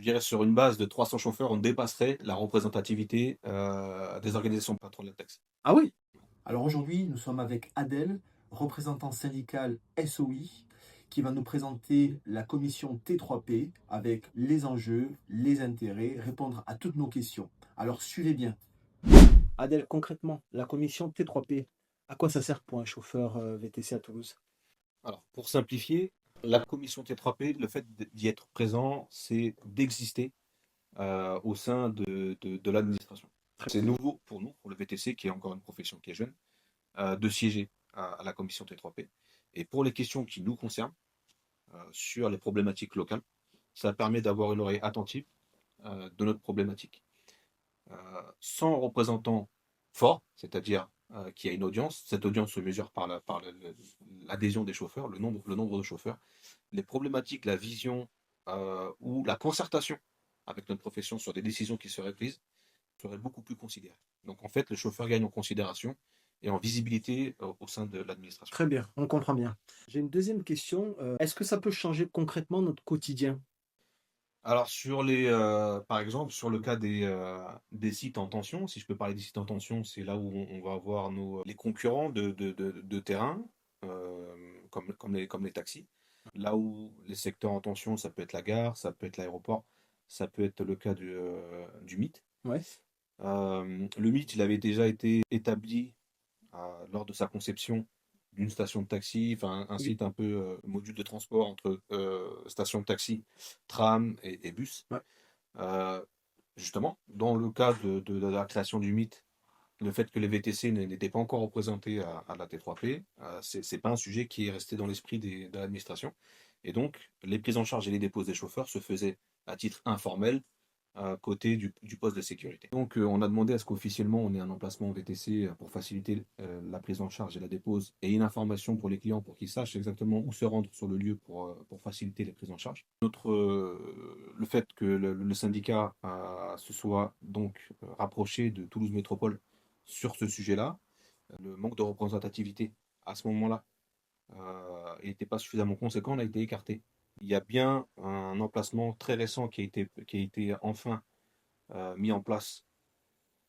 dirais sur une base de 300 chauffeurs, on dépasserait la représentativité des organisations patronales de taxi. Ah oui? Alors aujourd'hui, nous sommes avec Adel, représentant syndical SOI, qui va nous présenter la commission T3P avec les enjeux, les intérêts, répondre à toutes nos questions. Alors suivez bien. Adel, concrètement, la commission T3P, à quoi ça sert pour un chauffeur VTC à Toulouse? Alors, pour simplifier, la commission T3P, le fait d'y être présent, c'est d'exister au sein de l'administration. C'est nouveau pour nous, pour le VTC, qui est encore une profession qui est jeune, de siéger à la commission T3P. Et pour les questions qui nous concernent, sur les problématiques locales, ça permet d'avoir une oreille attentive de notre problématique. Sans représentant fort, c'est-à-dire qui a une audience, cette audience se mesure par l'adhésion des chauffeurs, le nombre de chauffeurs, les problématiques, la vision ou la concertation avec notre profession sur des décisions qui seraient prises serait beaucoup plus considérée. Donc en fait, le chauffeur gagne en considération et en visibilité au sein de l'administration. Très bien, on comprend bien. J'ai une deuxième question. Est-ce que ça peut changer concrètement notre quotidien? Alors par exemple, sur le cas des sites en tension, si je peux parler des sites en tension, c'est là où on va avoir les concurrents de terrain, comme les taxis. Là où les secteurs en tension, ça peut être la gare, ça peut être l'aéroport, ça peut être le cas du mythe. Ouais. Le mythe, il avait déjà été établi lors de sa conception d'une station de taxi, enfin un Oui. site un peu module de transport entre station de taxi, tram et bus. Ouais. Euh, Justement, dans le cas de la création du mythe, le fait que les VTC n'étaient pas encore représentés à la T3P, c'est pas un sujet qui est resté dans l'esprit de l'administration. Et donc, les prises en charge et les déposes des chauffeurs se faisaient à titre informel à côté du poste de sécurité. Donc on a demandé à ce qu'officiellement on ait un emplacement VTC pour faciliter la prise en charge et la dépose et une information pour les clients pour qu'ils sachent exactement où se rendre sur le lieu pour faciliter les prises en charge. Le fait que le syndicat se soit donc rapproché de Toulouse Métropole sur ce sujet-là, le manque de représentativité à ce moment-là n'était pas suffisamment conséquent, on a été écarté. Il y a bien un emplacement très récent qui a été enfin mis en place,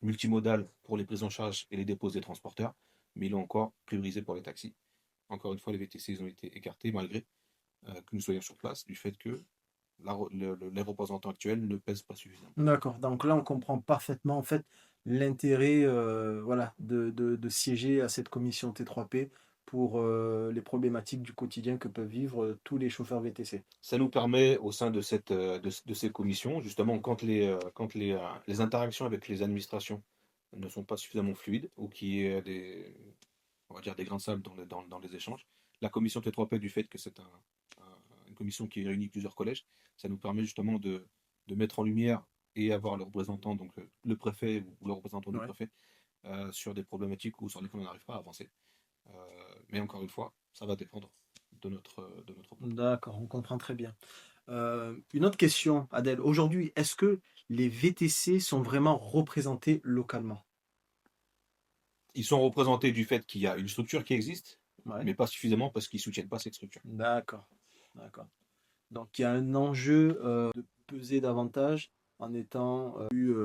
multimodal pour les prises en charge et les dépôts des transporteurs, mais il est encore priorisé pour les taxis. Encore une fois, les VTC ils ont été écartés malgré que nous soyons sur place du fait que les représentants actuels ne pèsent pas suffisamment. D'accord, donc là on comprend parfaitement en fait l'intérêt voilà, de siéger à cette commission T3P pour les problématiques du quotidien que peuvent vivre tous les chauffeurs VTC. Ça nous permet, au sein de ces commissions, justement, les interactions avec les administrations ne sont pas suffisamment fluides ou qu'il y ait on va dire des grains de sable dans les échanges, la commission T3P, du fait que c'est une commission qui réunit plusieurs collèges, ça nous permet justement de mettre en lumière et avoir le représentant, donc le préfet ou le représentant du Ouais. préfet, sur des problématiques ou sur lesquelles on n'arrive pas à avancer. Euh, mais encore une fois, ça va dépendre de notre propos. D'accord, on comprend très bien. Une autre question, Adèle. Aujourd'hui, est-ce que les VTC sont vraiment représentés localement? Ils sont représentés du fait qu'il y a une structure qui existe, Ouais. mais pas suffisamment parce qu'ils ne soutiennent pas cette structure. D'accord, d'accord. Donc il y a un enjeu de peser davantage en étant plus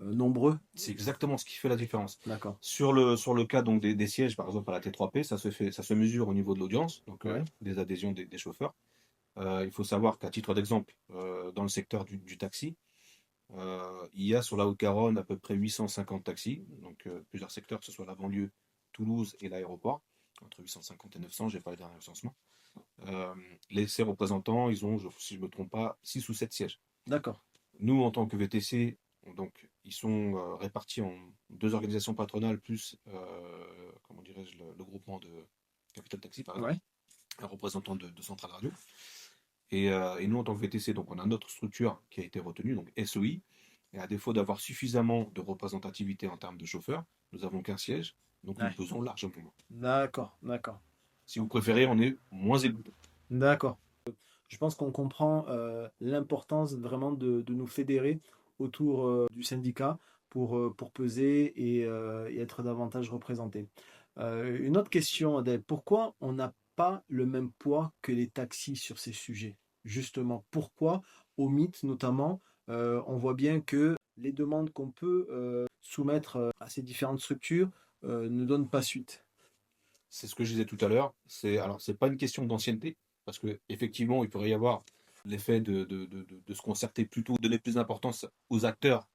nombreux. C'est exactement ce qui fait la différence. D'accord. Sur le cas donc, des sièges, par exemple à la T3P, ça se mesure au niveau de l'audience, donc Ouais. des adhésions des chauffeurs. Il faut savoir qu'à titre d'exemple, dans le secteur du taxi, il y a sur la Haute-Garonne à peu près 850 taxis, donc plusieurs secteurs, que ce soit la banlieue, Toulouse et l'aéroport, entre 850 et 900, j'ai pas les derniers recensements. Ces représentants, ils ont, si je ne me trompe pas, 6 ou 7 sièges. D'accord. Nous, en tant que VTC, donc, ils sont répartis en deux organisations patronales plus, comment dirais-je, le groupement de Capital Taxi, par exemple, Ouais. un représentant de Centrale Radio. Et nous, en tant que VTC, donc, on a notre structure qui a été retenue, donc SOI. Et à défaut d'avoir suffisamment de représentativité en termes de chauffeurs, nous avons qu'un siège, donc nous Ouais. pesons largement. D'accord, d'accord. Si vous préférez, on est moins élu. D'accord. Je pense qu'on comprend l'importance vraiment de nous fédérer autour du syndicat pour peser et être davantage représentés. Une autre question, Adèle, pourquoi on n'a pas le même poids que les taxis sur ces sujets? Justement, pourquoi au mythe notamment, on voit bien que les demandes qu'on peut soumettre à ces différentes structures ne donnent pas suite. C'est ce que je disais tout à l'heure. C'est pas une question d'ancienneté, parce que effectivement, il pourrait y avoir l'effet de se concerter plutôt, donner plus d'importance aux acteurs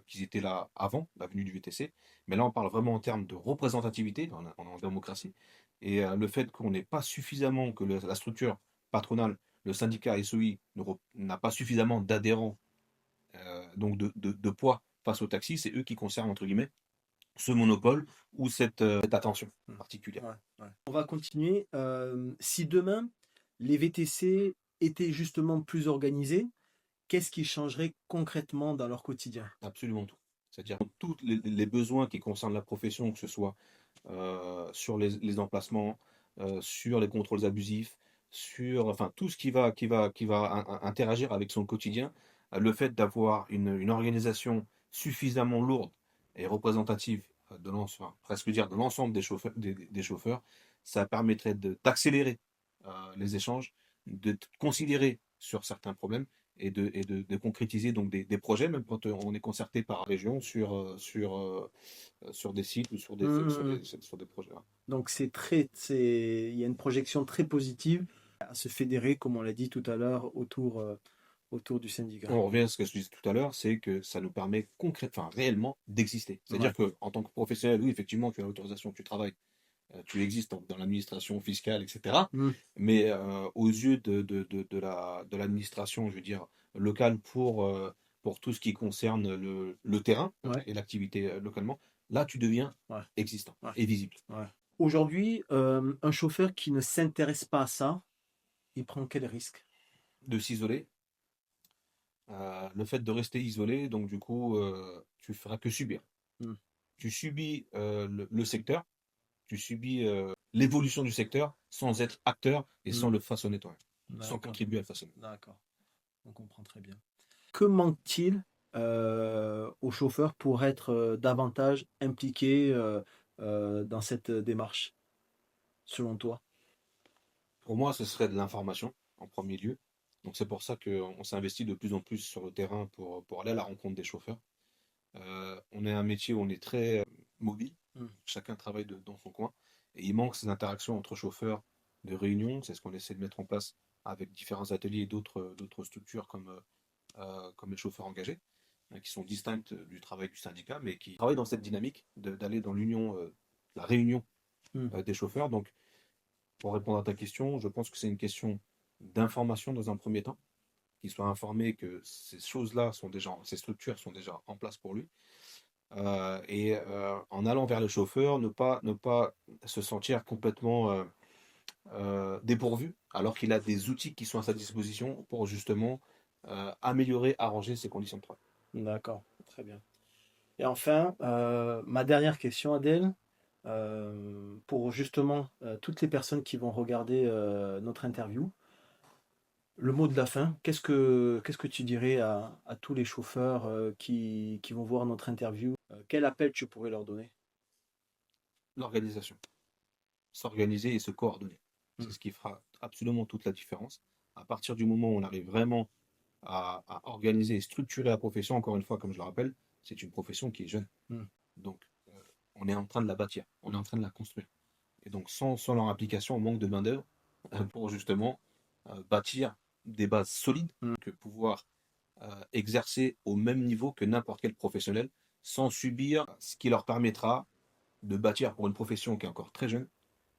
qui étaient là avant la venue du VTC. Mais là, on parle vraiment en termes de représentativité, on est en démocratie. Et le fait qu'on n'ait pas suffisamment, que la structure patronale, le syndicat SOI n'a pas suffisamment d'adhérents, donc de poids face aux taxis, c'est eux qui conservent, entre guillemets, ce monopole ou cette attention particulière. Ouais, ouais. On va continuer. Si demain, les VTC étaient justement plus organisés, qu'est-ce qui changerait concrètement dans leur quotidien? Absolument tout. C'est-à-dire tous les besoins qui concernent la profession, que ce soit sur les emplacements, sur les contrôles abusifs, sur enfin tout ce qui va interagir avec son quotidien, le fait d'avoir une organisation suffisamment lourde et représentative enfin, presque dire de l'ensemble des chauffeurs, ça permettrait d'accélérer les échanges, de considérer sur certains problèmes et de concrétiser donc des projets, même quand on est concerté par région sur des sites ou sur des projets. Ouais. Donc il y a une projection très positive à se fédérer, comme on l'a dit tout à l'heure, autour du syndicat. On revient à ce que je disais tout à l'heure, c'est que ça nous permet concrètement, enfin réellement, d'exister. C'est-à-dire Ouais. qu'en tant que professionnel, oui, effectivement, tu as l'autorisation, tu travailles, tu existes dans l'administration fiscale, etc. Mm. Mais aux yeux de l'administration, je veux dire, locale pour tout ce qui concerne le terrain Ouais. et l'activité localement, là, tu deviens Ouais. existant Ouais. et visible. Ouais. Aujourd'hui, un chauffeur qui ne s'intéresse pas à ça, il prend quel risque? De s'isoler, le fait de rester isolé, donc du coup, tu feras que subir. Mm. Tu subis le secteur, tu subis l'évolution du secteur sans être acteur et sans Mm. le façonner toi-même, sans D'accord. contribuer à le façonner. D'accord. On comprend très bien. Que manque-t-il aux chauffeurs pour être davantage impliqués dans cette démarche, selon toi? Pour moi, ce serait de l'information en premier lieu. Donc c'est pour ça qu'on s'investit de plus en plus sur le terrain pour aller à la rencontre des chauffeurs. On est un métier où on est très mobile, Mm. chacun travaille dans son coin, et il manque ces interactions entre chauffeurs de réunion, c'est ce qu'on essaie de mettre en place avec différents ateliers et d'autres structures comme les chauffeurs engagés, hein, qui sont distinctes du travail du syndicat, mais qui travaillent dans cette dynamique d'aller dans la réunion Mm. des chauffeurs. Donc, pour répondre à ta question, je pense que c'est une question d'information dans un premier temps, qu'il soit informé que ces choses-là ces structures sont déjà en place pour lui. En allant vers le chauffeur, ne pas se sentir complètement dépourvu, alors qu'il a des outils qui sont à sa disposition pour justement améliorer, arranger ses conditions de travail. D'accord, très bien. Et enfin, ma dernière question, Adèle, pour justement toutes les personnes qui vont regarder notre interview, le mot de la fin, qu'est-ce que tu dirais à tous les chauffeurs qui vont voir notre interview? Quel appel tu pourrais leur donner? L'organisation, s'organiser et se coordonner. Mm. C'est ce qui fera absolument toute la différence. À partir du moment où on arrive vraiment à organiser et structurer la profession, encore une fois, comme je le rappelle, c'est une profession qui est jeune. Mm. Donc, on est en train de la bâtir, on est en train de la construire. Et donc, sans leur implication, on manque de main-d'œuvre pour justement bâtir des bases solides, Mm. que pouvoir exercer au même niveau que n'importe quel professionnel, sans subir ce qui leur permettra de bâtir pour une profession qui est encore très jeune,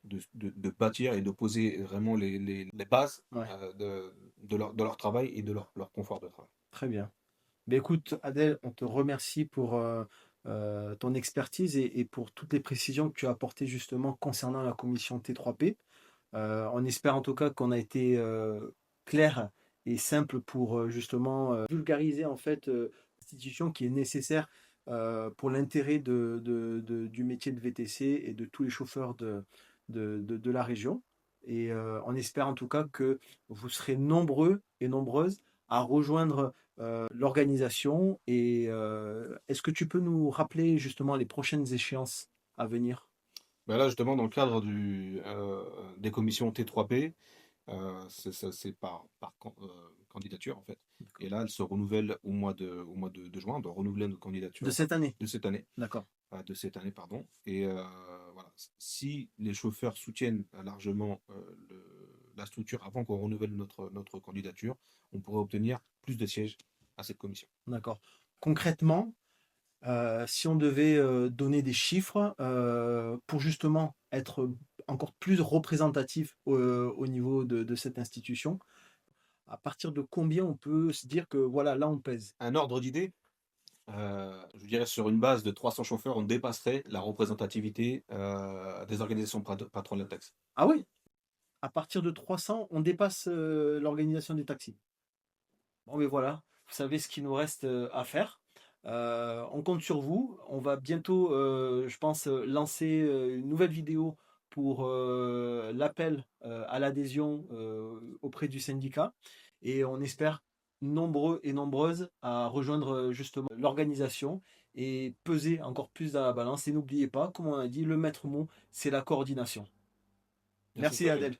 de bâtir et de poser vraiment les bases Ouais, de leur travail et de leur confort de travail. très bien. Ben écoute, Adèle, on te remercie pour ton expertise et pour toutes les précisions que tu as apportées justement concernant la commission T3P. On espère en tout cas qu'on a été clair et simple pour justement vulgariser en fait l'institution qui est nécessaire pour l'intérêt du métier de VTC et de tous les chauffeurs de la région. Et on espère en tout cas que vous serez nombreux et nombreuses à rejoindre l'organisation. Et est-ce que tu peux nous rappeler justement les prochaines échéances à venir? Ben là, justement, dans le cadre des commissions T3P, c'est candidature en fait. Et là, elle se renouvelle au mois de juin. On doit renouveler notre candidature De cette année. de cette année. D'accord. De cette année, pardon. Et voilà, si les chauffeurs soutiennent largement la structure avant qu'on renouvelle notre candidature, on pourrait obtenir plus de sièges à cette commission. D'accord. Concrètement, si on devait donner des chiffres pour justement être encore plus représentatif au niveau de cette institution, à partir de combien on peut se dire que voilà, là on pèse? Un ordre d'idée, je dirais sur une base de 300 chauffeurs, on dépasserait la représentativité des organisations patronales de taxi. Ah oui? À partir de 300, on dépasse l'organisation des taxis. Bon, mais voilà, vous savez ce qu'il nous reste à faire. On compte sur vous. On va bientôt, je pense, lancer une nouvelle vidéo pour l'appel à l'adhésion auprès du syndicat. Et on espère nombreux et nombreuses à rejoindre justement l'organisation et peser encore plus dans la balance. Et n'oubliez pas, comme on a dit, le maître mot, c'est la coordination. Merci Merci Sofiane. Adèle.